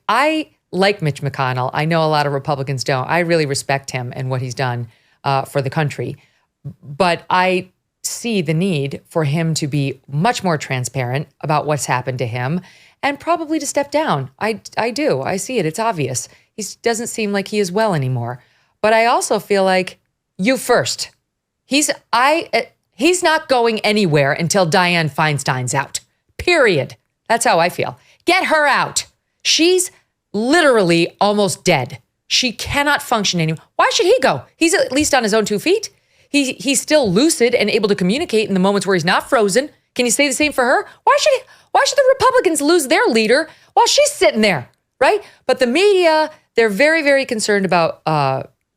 I like Mitch McConnell. I know a lot of Republicans don't. I really respect him and what he's done for the country. But I see the need for him to be much more transparent about what's happened to him and probably to step down. I do. I see it. It's obvious. He doesn't seem like he is well anymore. But I also feel like you first. He's not going anywhere until Dianne Feinstein's out. Period. That's how I feel. Get her out. She's literally almost dead. She cannot function anymore. Why should he go? He's at least on his own 2 feet. He's still lucid and able to communicate in the moments where he's not frozen. Can you say the same for her? Why should the Republicans lose their leader while she's sitting there, right? But the media, they're very, very concerned about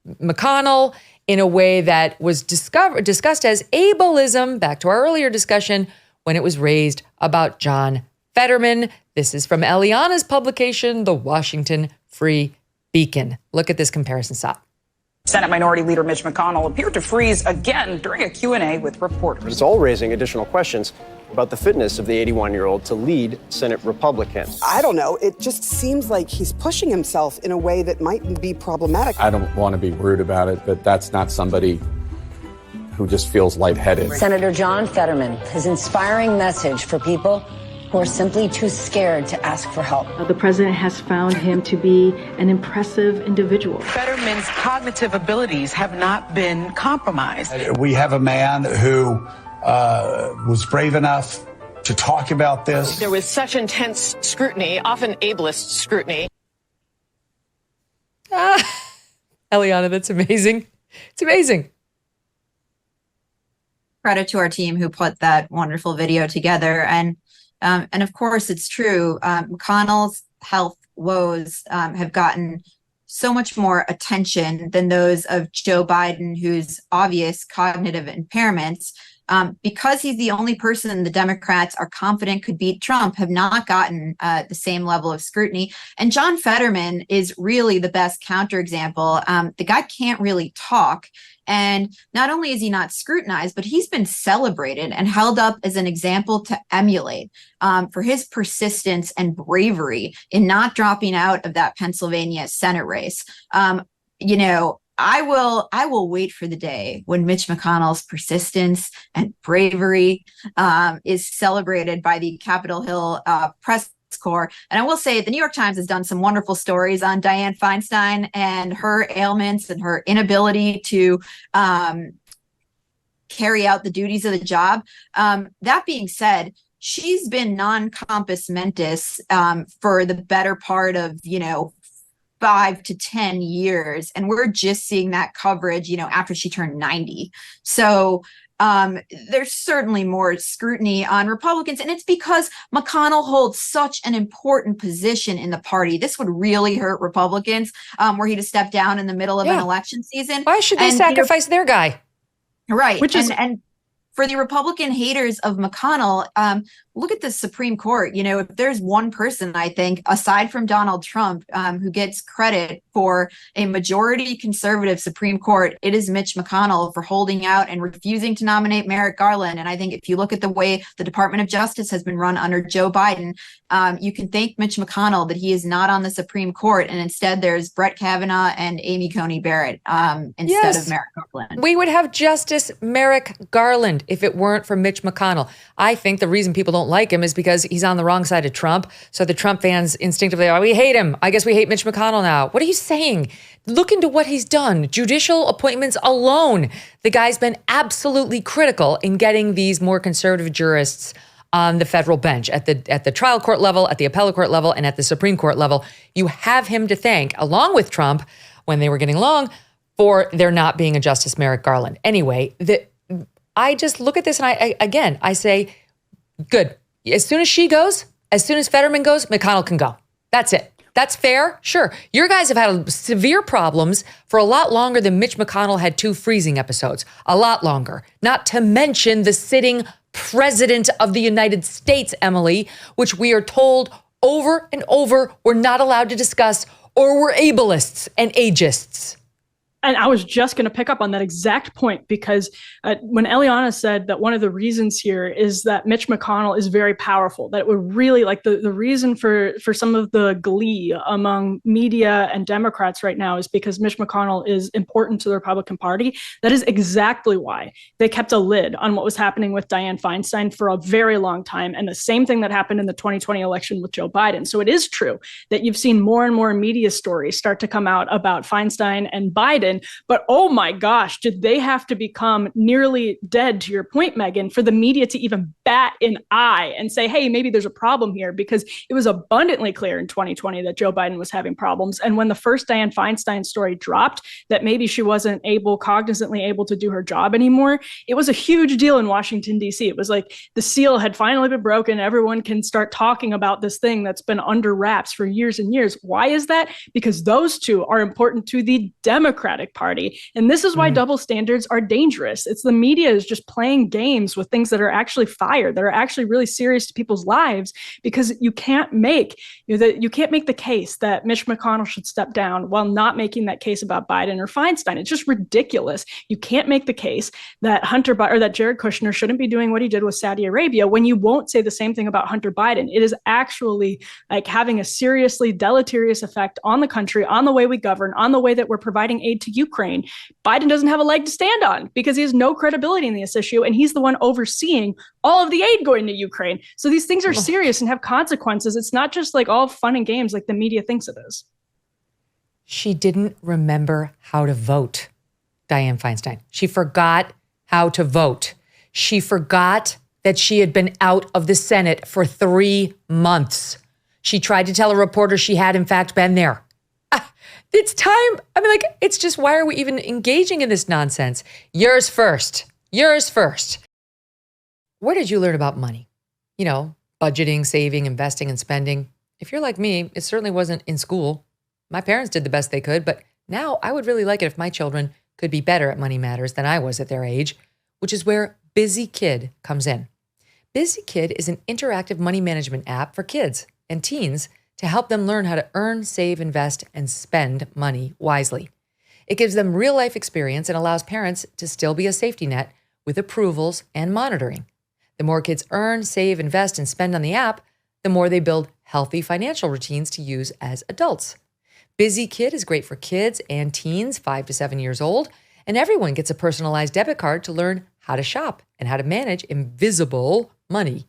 McConnell in a way that was discussed as ableism, back to our earlier discussion, when it was raised about John Fetterman. This is from Eliana's publication, The Washington Free Beacon. Look at this comparison stop. Senate Minority Leader Mitch McConnell appeared to freeze again during a Q&A with reporters. It's all raising additional questions about the fitness of the 81-year-old to lead Senate Republicans. I don't know. It just seems like he's pushing himself in a way that might be problematic. I don't want to be rude about it, but that's not somebody who just feels lightheaded. Senator John Fetterman, his inspiring message for people who are simply too scared to ask for help. The president has found him to be an impressive individual. Fetterman's cognitive abilities have not been compromised. We have a man who was brave enough to talk about this. There was such intense scrutiny, often ableist scrutiny. Eliana, that's amazing. It's amazing. Credit to our team who put that wonderful video together. And of course, it's true. McConnell's health woes have gotten so much more attention than those of Joe Biden, whose obvious cognitive impairments, because he's the only person the Democrats are confident could beat Trump, have not gotten the same level of scrutiny. And John Fetterman is really the best counterexample. The guy can't really talk. And not only is he not scrutinized, but he's been celebrated and held up as an example to emulate for his persistence and bravery in not dropping out of that Pennsylvania Senate race. I will wait for the day when Mitch McConnell's persistence and bravery is celebrated by the Capitol Hill press corps. And I will say the New York Times has done some wonderful stories on Dianne Feinstein and her ailments and her inability to carry out the duties of the job. That being said, she's been non-compos mentis for the better part of, 5 to 10 years. And we're just seeing that coverage, after she turned 90. So there's certainly more scrutiny on Republicans. And it's because McConnell holds such an important position in the party. This would really hurt Republicans were he to step down in the middle of an election season. Why should they sacrifice their guy? Right. And for the Republican haters of McConnell, look at the Supreme Court. If there's one person, I think, aside from Donald Trump, who gets credit for a majority conservative Supreme Court, it is Mitch McConnell for holding out and refusing to nominate Merrick Garland. And I think if you look at the way the Department of Justice has been run under Joe Biden, you can thank Mitch McConnell that he is not on the Supreme Court. And instead, there's Brett Kavanaugh and Amy Coney Barrett instead of Merrick Garland. We would have Justice Merrick Garland if it weren't for Mitch McConnell. I think the reason people don't like him is because he's on the wrong side of Trump. So the Trump fans instinctively, we hate him. I guess we hate Mitch McConnell now. What are you saying? Look into what he's done. Judicial appointments alone. The guy's been absolutely critical in getting these more conservative jurists on the federal bench at the trial court level, at the appellate court level, and at the Supreme Court level. You have him to thank, along with Trump, when they were getting along, for there not being a Justice Merrick Garland. Anyway, I just look at this and I say, good. As soon as she goes, as soon as Fetterman goes, McConnell can go. That's it. That's fair. Sure. Your guys have had severe problems for a lot longer than Mitch McConnell had 2 freezing episodes. A lot longer. Not to mention the sitting president of the United States, Emily, which we are told over and over we're not allowed to discuss, or we're ableists and ageists. And I was just going to pick up on that exact point, because when Eliana said that one of the reasons here is that Mitch McConnell is very powerful, that it would really, like, the reason for some of the glee among media and Democrats right now is because Mitch McConnell is important to the Republican Party. That is exactly why they kept a lid on what was happening with Dianne Feinstein for a very long time. And the same thing that happened in the 2020 election with Joe Biden. So it is true that you've seen more and more media stories start to come out about Feinstein and Biden. But oh my gosh, did they have to become nearly dead, to your point, Megyn, for the media to even bat an eye and say, hey, maybe there's a problem here? Because it was abundantly clear in 2020 that Joe Biden was having problems. And when the first Dianne Feinstein story dropped, that maybe she wasn't cognizantly able to do her job anymore, it was a huge deal in Washington, D.C. It was like the seal had finally been broken. Everyone can start talking about this thing that's been under wraps for years and years. Why is that? Because those two are important to the Democratic Party. And this is why double standards are dangerous. It's the media is just playing games with things that are actually fire, that are actually really serious to people's lives, because you can't make the case that Mitch McConnell should step down while not making that case about Biden or Feinstein. It's just ridiculous. You can't make the case that that Jared Kushner shouldn't be doing what he did with Saudi Arabia when you won't say the same thing about Hunter Biden. It is actually like having a seriously deleterious effect on the country, on the way we govern, on the way that we're providing aid to Ukraine. Biden doesn't have a leg to stand on because he has no credibility in this issue, and he's the one overseeing all of the aid going to Ukraine. So these things are serious and have consequences. It's not just like all fun and games like the media thinks it is. She didn't remember how to vote, Dianne Feinstein. She forgot how to vote. She forgot that she had been out of the Senate for 3 months. She tried to tell a reporter she had, in fact, been there. It's time. I mean, like, it's just, why are we even engaging in this nonsense? Yours first. Yours first. Where did you learn about money? You know, budgeting, saving, investing, and spending. If you're like me, it certainly wasn't in school. My parents did the best they could, but now I would really like it if my children could be better at money matters than I was at their age, which is where Busy Kid comes in. Busy Kid is an interactive money management app for kids and teens to help them learn how to earn, save, invest, and spend money wisely. It gives them real-life experience and allows parents to still be a safety net with approvals and monitoring. The more kids earn, save, invest, and spend on the app, the more they build healthy financial routines to use as adults. Busy Kid is great for kids and teens 5 to 7 years old, and everyone gets a personalized debit card to learn how to shop and how to manage invisible money.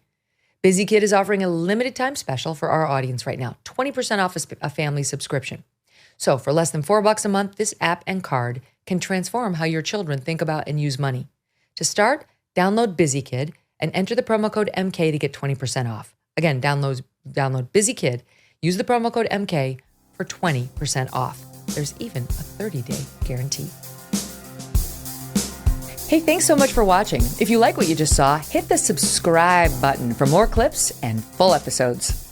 Busy Kid is offering a limited time special for our audience right now, 20% off a family subscription. So for less than $4 a month, this app and card can transform how your children think about and use money. To start, download Busy Kid and enter the promo code MK to get 20% off. Again, download Busy Kid, use the promo code MK for 20% off. There's even a 30-day guarantee. Hey, thanks so much for watching. If you like what you just saw, hit the subscribe button for more clips and full episodes.